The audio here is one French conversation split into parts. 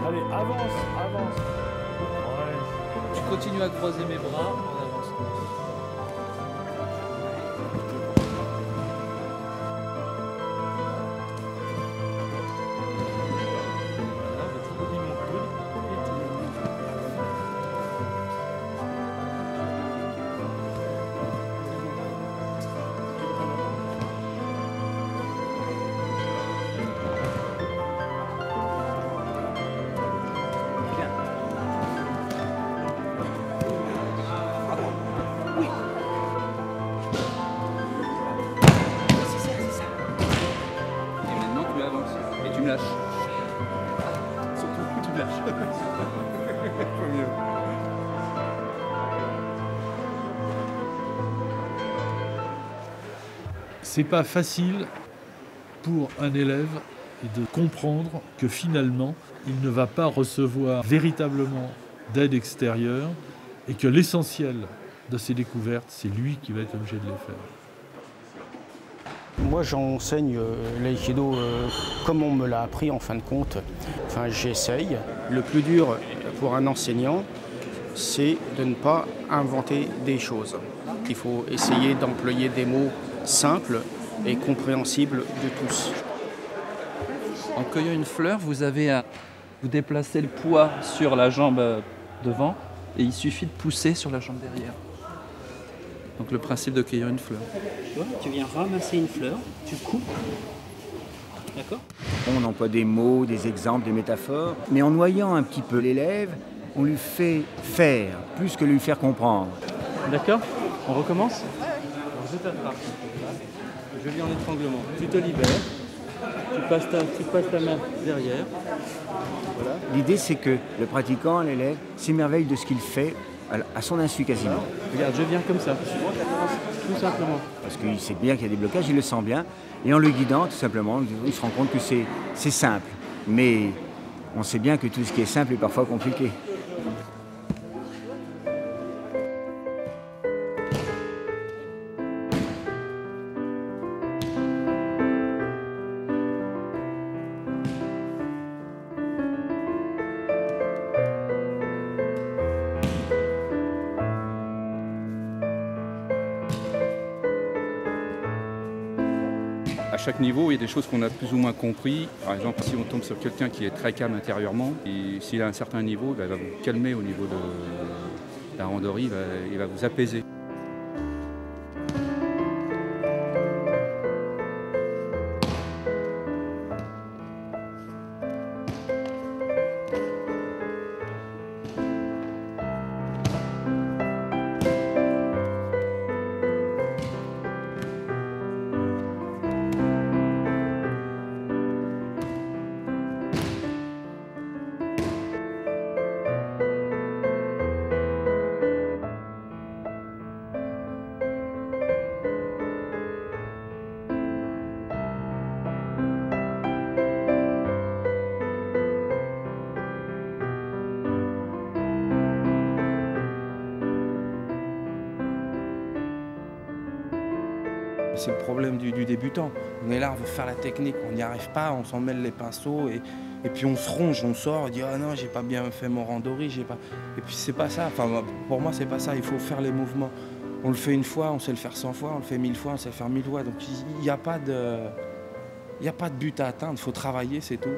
Allez, avance, avance. Ouais. Je continue à croiser mes bras, on avance. C'est pas facile pour un élève de comprendre que finalement, il ne va pas recevoir véritablement d'aide extérieure et que l'essentiel de ses découvertes, c'est lui qui va être obligé de les faire. Moi, j'enseigne l'aïkido comme on me l'a appris en fin de compte. Enfin, j'essaye. Le plus dur pour un enseignant, c'est de ne pas inventer des choses. Il faut essayer d'employer des mots simples et compréhensibles de tous. En cueillant une fleur, vous déplacez le poids sur la jambe devant et il suffit de pousser sur la jambe derrière. Donc le principe de cueillir une fleur. Tu viens ramasser une fleur, tu coupes, d'accord? On emploie des mots, des exemples, des métaphores, mais en noyant un petit peu l'élève, on lui fait faire plus que lui faire comprendre. D'accord? On recommence? Alors je t'attrape. Je viens en étranglement. Tu te libères. Tu passes ta main derrière. Voilà. L'idée, c'est que le pratiquant, l'élève, s'émerveille de ce qu'il fait à son insu quasiment. Regarde, je viens comme ça. Tout simplement. Parce qu'il sait bien qu'il y a des blocages, il le sent bien. Et en le guidant, tout simplement, il se rend compte que c'est simple. Mais on sait bien que tout ce qui est simple est parfois compliqué. À chaque niveau, il y a des choses qu'on a plus ou moins compris. Par exemple, si on tombe sur quelqu'un qui est très calme intérieurement, et s'il a un certain niveau, il va vous calmer au niveau de la randonnerie, il va vous apaiser. C'est le problème du débutant. On est là, on veut faire la technique, on n'y arrive pas, on s'en mêle les pinceaux et puis on se ronge, on sort, on dit ah non, j'ai pas bien fait mon randori, j'ai pas. Et puis c'est pas ça. Enfin pour moi c'est pas ça. Il faut faire les mouvements. On le fait une fois, on sait le faire 100 fois, on le fait 1000 fois, on sait le faire 1000 fois. Donc il n'y a pas de but à atteindre. Il faut travailler, c'est tout.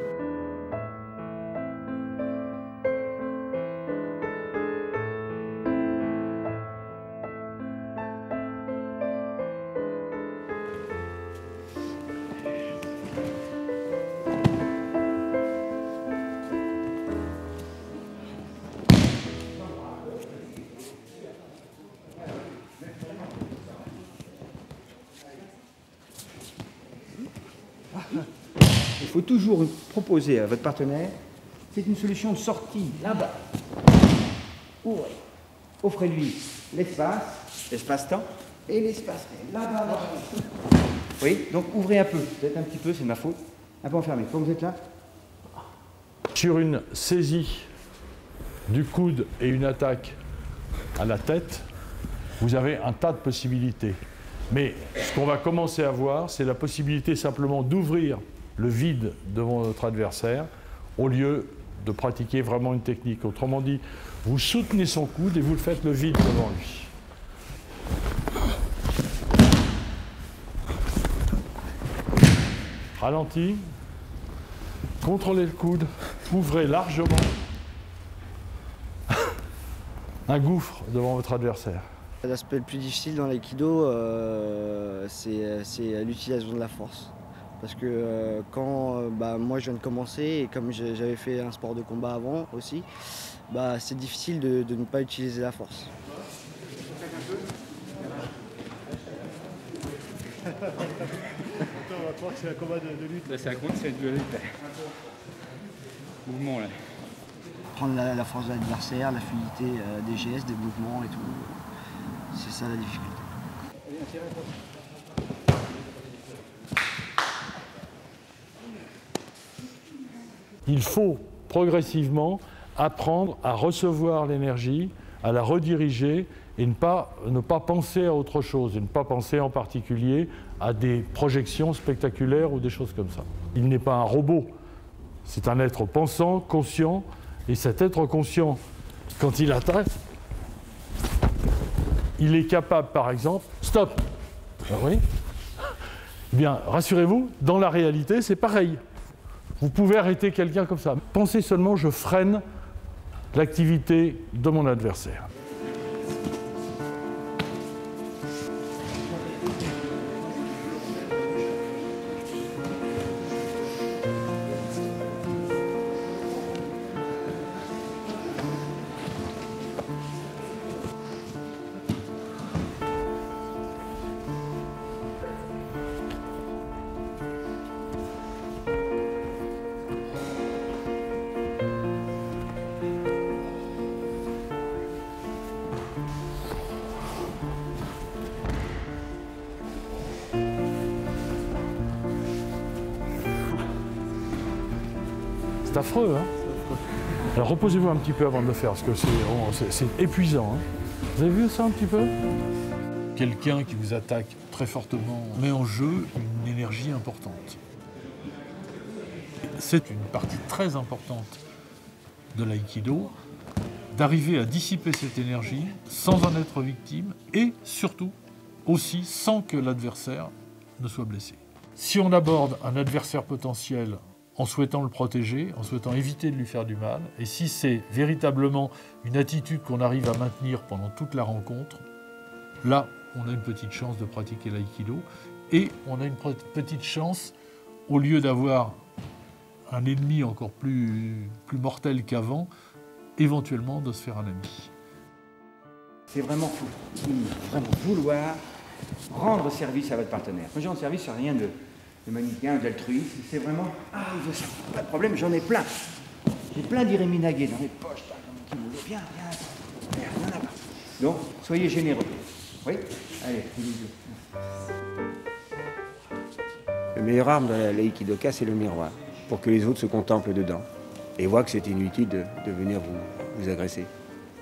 Il faut toujours proposer à votre partenaire, c'est une solution de sortie, là-bas. Ouvrez. Offrez-lui l'espace, l'espace-temps et l'espace réel. Là-bas, là-bas. Oui, donc ouvrez un peu, peut-être un petit peu, c'est de ma faute. Un peu enfermé. Quand vous êtes là. Sur une saisie du coude et une attaque à la tête, vous avez un tas de possibilités. Mais ce qu'on va commencer à voir, c'est la possibilité simplement d'ouvrir le vide devant notre adversaire au lieu de pratiquer vraiment une technique. Autrement dit, vous soutenez son coude et vous le faites le vide devant lui. Ralenti, contrôlez le coude, ouvrez largement un gouffre devant votre adversaire. L'aspect le plus difficile dans l'aïkido, c'est l'utilisation de la force. Parce que quand moi je viens de commencer et comme j'avais fait un sport de combat avant aussi, c'est difficile de ne pas utiliser la force. On va croire que c'est un combat de lutte. Là, c'est un combat de lutte. Mouvement là. Prendre la force de l'adversaire, la fluidité des gestes, des mouvements et tout, c'est ça la difficulté. Il faut progressivement apprendre à recevoir l'énergie, à la rediriger et ne pas penser à autre chose, et ne pas penser en particulier à des projections spectaculaires ou des choses comme ça. Il n'est pas un robot, c'est un être pensant, conscient, et cet être conscient, quand il attaque, il est capable, par exemple, stop. Oui. Bien, rassurez-vous, dans la réalité, c'est pareil. Vous pouvez arrêter quelqu'un comme ça. Pensez seulement, je freine l'activité de mon adversaire. C'est affreux, hein? Alors reposez-vous un petit peu avant de le faire, parce que c'est épuisant. Hein. Vous avez vu ça un petit peu? Quelqu'un qui vous attaque très fortement met en jeu une énergie importante. C'est une partie très importante de l'aïkido, d'arriver à dissiper cette énergie sans en être victime et surtout aussi sans que l'adversaire ne soit blessé. Si on aborde un adversaire potentiel en souhaitant le protéger, en souhaitant éviter de lui faire du mal, et si c'est véritablement une attitude qu'on arrive à maintenir pendant toute la rencontre, là, on a une petite chance de pratiquer l'aïkido, et on a une petite chance, au lieu d'avoir un ennemi encore plus mortel qu'avant, éventuellement de se faire un ami. C'est vraiment vouloir rendre service à votre partenaire. Quand je rends service, c'est rien de manichéen, d'altruisme, c'est vraiment « Ah, il veut ça, pas de problème, j'en ai plein. J'ai plein d'Iremi Naguet dans les poches, là, qui me dit, viens, il y en a pas. » Donc, soyez généreux. Oui? Allez, tous les deux. Le meilleur arme dans l'aïkidoka, c'est le miroir, pour que les autres se contemplent dedans et voient que c'est inutile de venir vous agresser.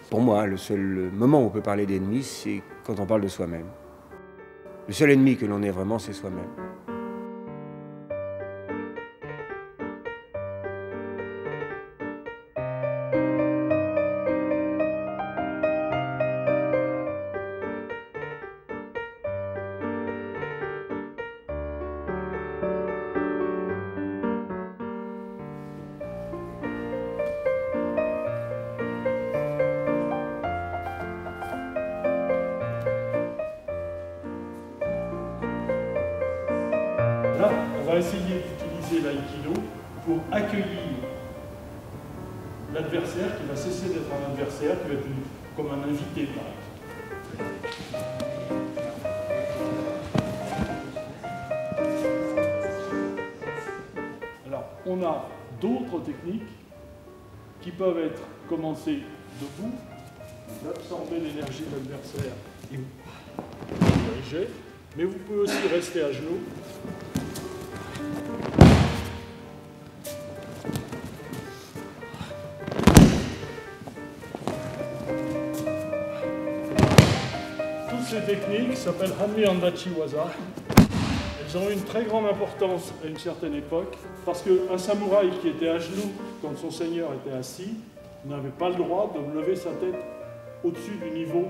Pour moi, le seul moment où on peut parler d'ennemi, c'est quand on parle de soi-même. Le seul ennemi que l'on ait vraiment, c'est soi-même. Là, on va essayer d'utiliser l'aïkido pour accueillir l'adversaire qui va cesser d'être un adversaire, qui va être comme un invité. Alors, on a d'autres techniques qui peuvent être commencées debout, vous absorbez l'énergie de l'adversaire et vous dirigez, mais vous pouvez aussi rester à genoux. Ces techniques s'appellent Hanmi Andachi Waza. Elles ont eu une très grande importance à une certaine époque parce qu'un samouraï qui était à genoux, quand son seigneur était assis, n'avait pas le droit de lever sa tête au-dessus du niveau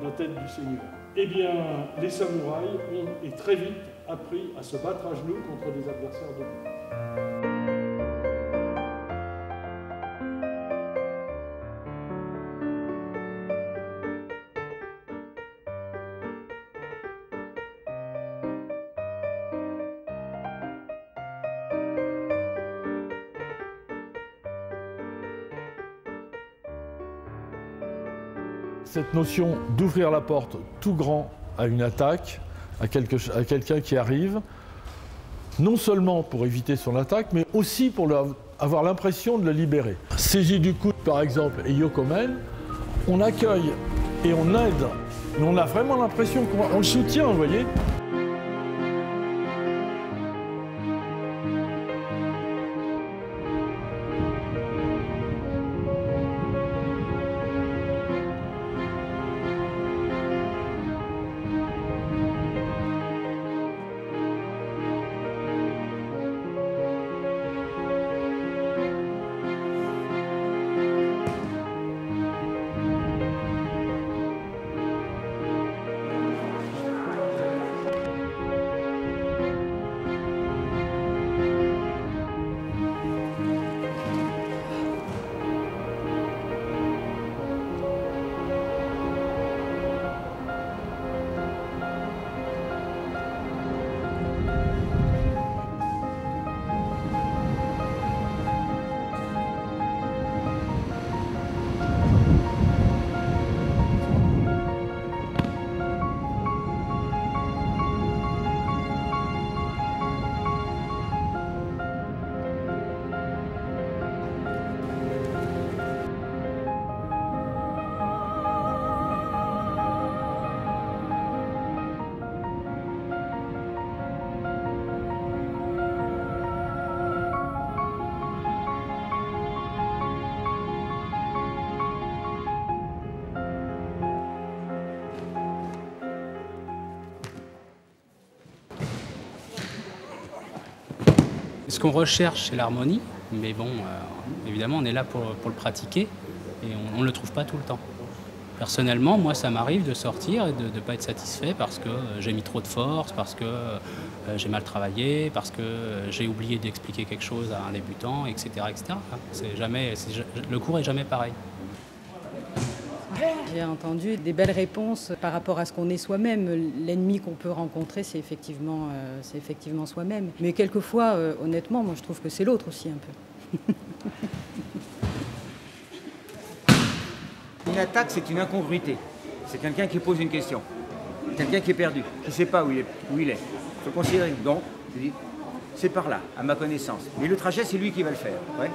de la tête du seigneur. Eh bien, les samouraïs ont très vite appris à se battre à genoux contre des adversaires debout. Cette notion d'ouvrir la porte tout grand à une attaque, à quelqu'un qui arrive, non seulement pour éviter son attaque, mais aussi pour avoir l'impression de le libérer. Saisi du coude, par exemple, et Yokomen, on accueille et on aide, mais on a vraiment l'impression qu'on le soutient, vous voyez. Ce qu'on recherche, c'est l'harmonie, mais bon, évidemment, on est là pour le pratiquer et on ne le trouve pas tout le temps. Personnellement, moi, ça m'arrive de sortir et de ne pas être satisfait parce que j'ai mis trop de force, parce que j'ai mal travaillé, parce que j'ai oublié d'expliquer quelque chose à un débutant, etc. etc. Le cours n'est jamais pareil. J'ai entendu des belles réponses par rapport à ce qu'on est soi-même. L'ennemi qu'on peut rencontrer, c'est effectivement soi-même. Mais quelquefois, honnêtement, moi je trouve que c'est l'autre aussi un peu. Une attaque, c'est une incongruité. C'est quelqu'un qui pose une question. Quelqu'un qui est perdu, qui ne sait pas où il est. Il faut considérer. Donc, je dis, c'est par là, à ma connaissance. Mais le trajet, c'est lui qui va le faire. Ouais.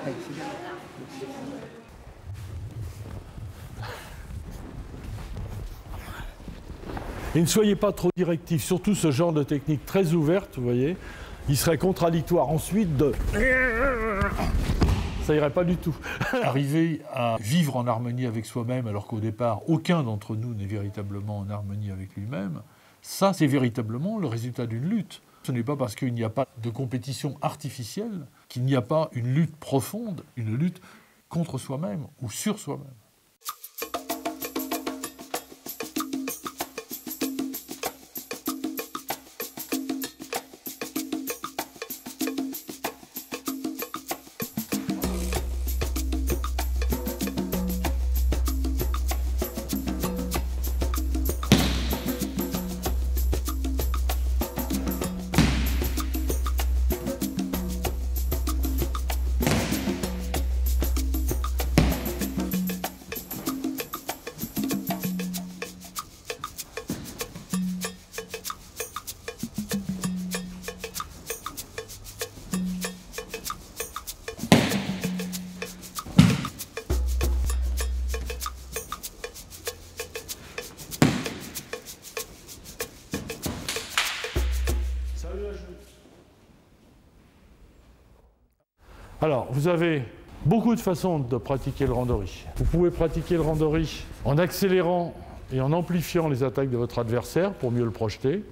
Allez, c'est bien. Et ne soyez pas trop directif, surtout ce genre de technique très ouverte, vous voyez. Il serait contradictoire ensuite de... Ça irait pas du tout. Arriver à vivre en harmonie avec soi-même, alors qu'au départ, aucun d'entre nous n'est véritablement en harmonie avec lui-même, ça, c'est véritablement le résultat d'une lutte. Ce n'est pas parce qu'il n'y a pas de compétition artificielle qu'il n'y a pas une lutte profonde, une lutte contre soi-même ou sur soi-même. Alors, vous avez beaucoup de façons de pratiquer le randori. Vous pouvez pratiquer le randori en accélérant et en amplifiant les attaques de votre adversaire pour mieux le projeter.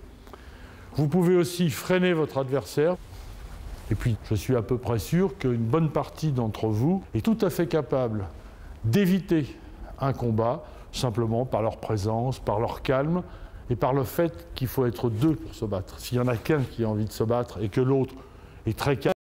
Vous pouvez aussi freiner votre adversaire. Et puis, je suis à peu près sûr qu'une bonne partie d'entre vous est tout à fait capable d'éviter un combat simplement par leur présence, par leur calme et par le fait qu'il faut être deux pour se battre. S'il y en a qu'un qui a envie de se battre et que l'autre est très calme,